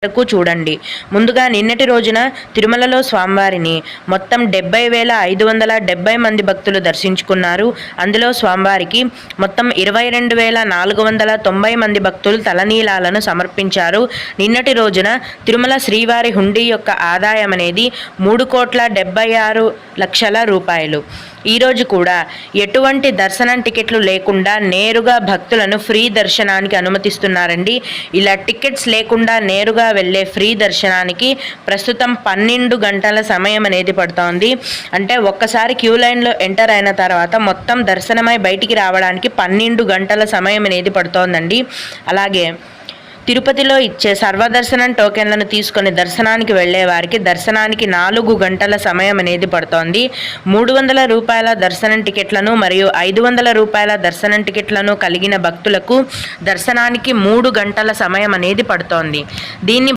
వరకు చూడండి. ముందుగా నిన్నటి రోజున తిరుమలలో స్వామివారిని మొత్తం 70,570 మంది భక్తులు దర్శించుకున్నారు. అందులో స్వామివారికి మొత్తం 22,490 మంది భక్తులు తలనీలాలను సమర్పించారు. నిన్నటి రోజున తిరుమల శ్రీవారి హుండీ యొక్క ఆదాయం అనేది 3,76,00,000 రూపాయలు. ఈరోజు కూడా ఎటువంటి దర్శనం టికెట్లు లేకుండా నేరుగా భక్తులను ఫ్రీ దర్శనానికి అనుమతిస్తున్నారండి. ఇలా టికెట్స్ లేకుండా నేరుగా వెళ్ళే ఫ్రీ దర్శనానికి ప్రస్తుతం 12 గంటల సమయం అనేది పడుతోంది. అంటే ఒక్కసారి క్యూ లైన్లో ఎంటర్ అయిన తర్వాత మొత్తం దర్శనమై బయటికి రావడానికి 12 గంటల సమయం అనేది పడుతోందండి. అలాగే తిరుపతిలో ఇచ్చే సర్వదర్శనం టోకెన్లను తీసుకొని దర్శనానికి వెళ్లే వారికి దర్శనానికి 4 గంటల సమయం అనేది పడుతోంది. 300 రూపాయల దర్శనం టికెట్లను మరియు 500 రూపాయల దర్శనం టికెట్లను కలిగిన భక్తులకు దర్శనానికి 3 గంటల సమయం అనేది పడుతోంది. దీన్ని